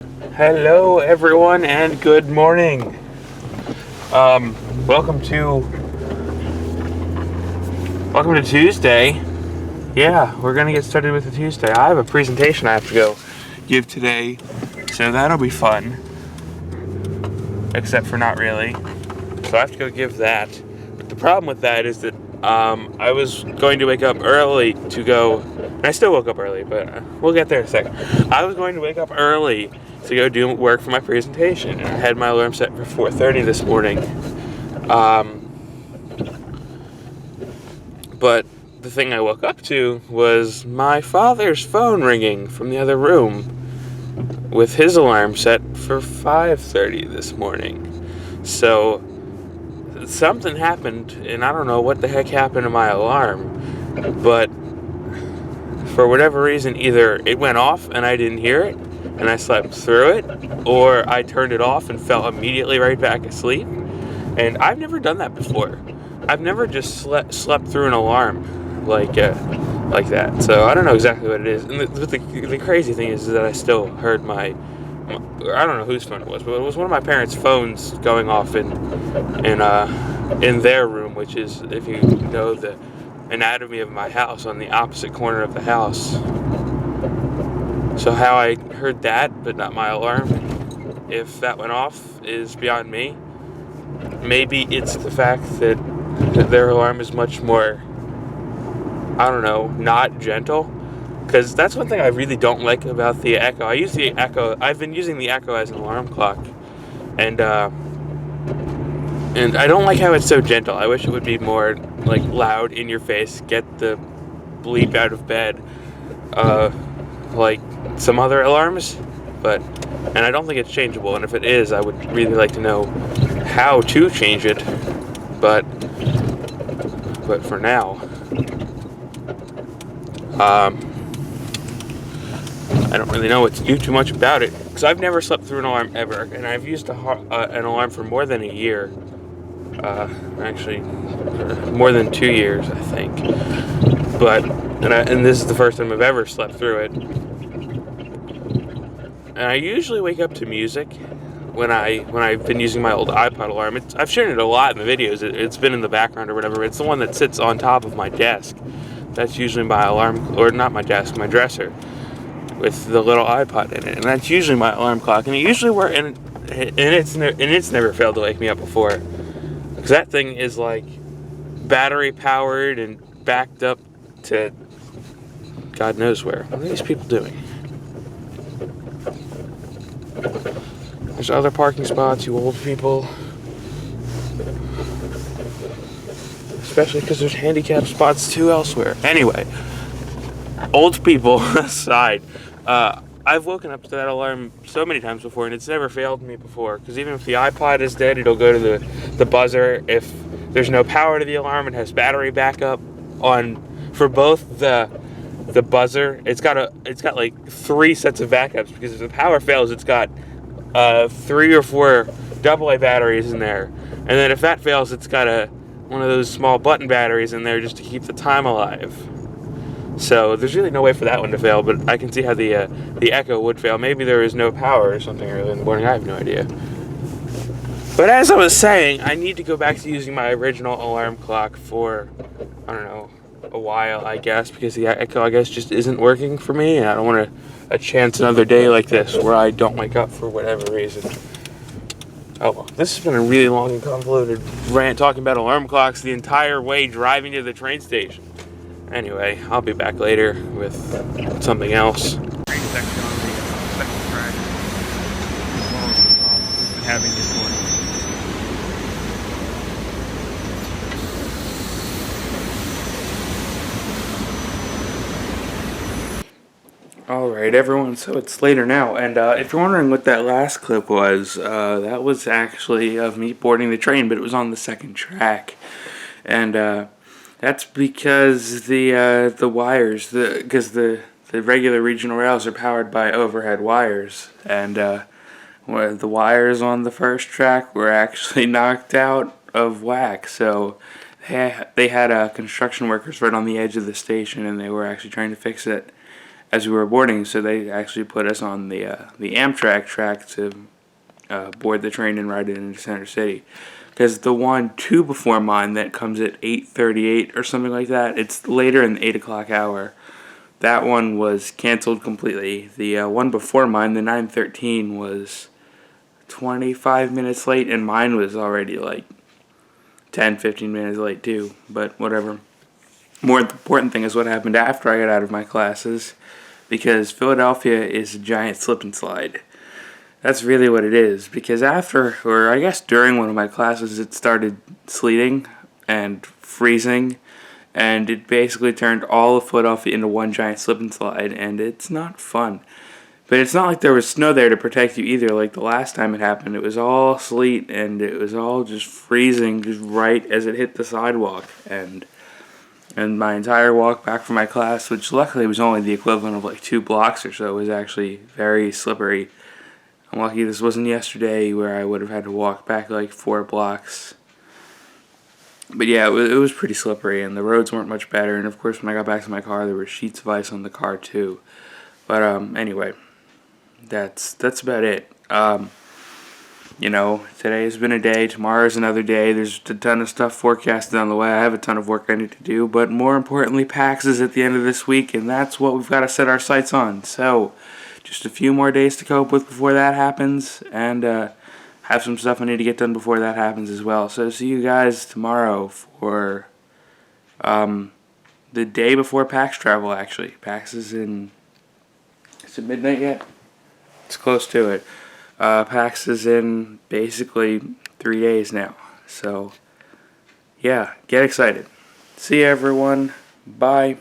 Hello, everyone, and good morning. Welcome to Tuesday. Yeah, we're gonna get started with the Tuesday. I have a presentation I have to go give today, so that'll be fun. Except for not really. So I have to go give that. But the problem with that is that I was going to wake up early to go. And I still woke up early, but we'll get there in a second. I was going to wake up early to go do work for my presentation, and I had my alarm set for 4:30 this morning. But the thing I woke up to was my father's phone ringing from the other room with his alarm set for 5:30 this morning. So something happened, and I don't know what the heck happened to my alarm, but for whatever reason, either it went off and I didn't hear it and I slept through it, or I turned it off and fell immediately right back asleep. And I've never done that before. I've never just slept through an alarm like that. So I don't know exactly what it is. And the crazy thing is that I still heard my I don't know whose phone it was, but it was one of my parents' phones going off in their room, which is, if you know the anatomy of my house, on the opposite corner of the house. So how I heard that, but not my alarm, if that went off, is beyond me. Maybe it's the fact that their alarm is much more, I don't know, not gentle. Because that's one thing I really don't like about the Echo. I've been using the Echo as an alarm clock. And I don't like how it's so gentle. I wish it would be more, like, loud, in your face, get the bleep out of bed, like some other alarms. And I don't think it's changeable. And if it is, I would really like to know how to change it. But for now, I don't really know what to do too much about it, because I've never slept through an alarm ever, and I've used an alarm for more than a year. Actually, more than 2 years, I think. And this is the first time I've ever slept through it. And I usually wake up to music when I've been using my old iPod alarm. I've shown it a lot in the videos. It's been in the background or whatever. It's the one that sits on top of my desk. That's usually my alarm, or not my desk, my dresser, with the little iPod in it, and that's usually my alarm clock. And it usually works, and it's never failed to wake me up before, because that thing is like battery powered and backed up to God knows where. What are these people doing? There's other parking spots, you old people. Especially because there's handicap spots too elsewhere. Anyway, old people aside, I've woken up to that alarm so many times before, and it's never failed me before. Because even if the iPod is dead, it'll go to the buzzer. If there's no power to the alarm, it has battery backup for both the buzzer. It's got like 3 sets of backups, because if the power fails, it's got 3 or 4 AA batteries in there, and then if that fails, it's got one of those small button batteries in there just to keep the time alive. So there's really no way for that one to fail, but I can see how the Echo would fail. Maybe there is no power or something early in the morning. I have no idea. But as I was saying, I need to go back to using my original alarm clock for, I don't know, a while, I guess, because the Echo, I guess, just isn't working for me, and I don't want a chance another day like this where I don't wake up for whatever reason. Oh, well, this has been a really long and convoluted rant talking about alarm clocks the entire way driving to the train station. Anyway, I'll be back later with something else. Train section on the second track, as well as the top we've been having this morning. Alright everyone, so it's later now, and if you're wondering what that last clip was, that was actually of me boarding the train, but it was on the second track. And that's because the wires, because the regular regional rails are powered by overhead wires, and the wires on the first track were actually knocked out of whack, so they had construction workers right on the edge of the station, and they were actually trying to fix it. as we were boarding. So they actually put us on the Amtrak track to board the train and ride it into Center City. Because the one 2 before mine that comes at 8:38 or something like that, it's later in the 8 o'clock hour. That one was canceled completely. The one before mine, the 9:13, was 25 minutes late, and mine was already like 10, 15 minutes late too. But whatever. More important thing is what happened after I got out of my classes, because Philadelphia is a giant slip and slide. That's really what it is, because after, or I guess during one of my classes, it started sleeting and freezing, and it basically turned all of Philadelphia into one giant slip and slide, and it's not fun. But it's not like there was snow there to protect you either. Like the last time it happened, it was all sleet, and it was all just freezing just right as it hit the sidewalk, and my entire walk back from my class, which luckily was only the equivalent of like 2 blocks or so, was actually very slippery. I'm lucky this wasn't yesterday where I would have had to walk back like 4 blocks. But yeah, it was pretty slippery, and the roads weren't much better. And of course, when I got back to my car, there were sheets of ice on the car too. But anyway, that's about it. Today has been a day. Tomorrow's another day. There's a ton of stuff forecasted on the way. I have a ton of work I need to do. But more importantly, PAX is at the end of this week, and that's what we've got to set our sights on. So, just a few more days to cope with before that happens, and have some stuff I need to get done before that happens as well. So, see you guys tomorrow for the day before PAX travel, actually. PAX is in... Is it midnight yet? It's close to it. PAX is in basically 3 days now. So, yeah, get excited. See you, everyone. Bye.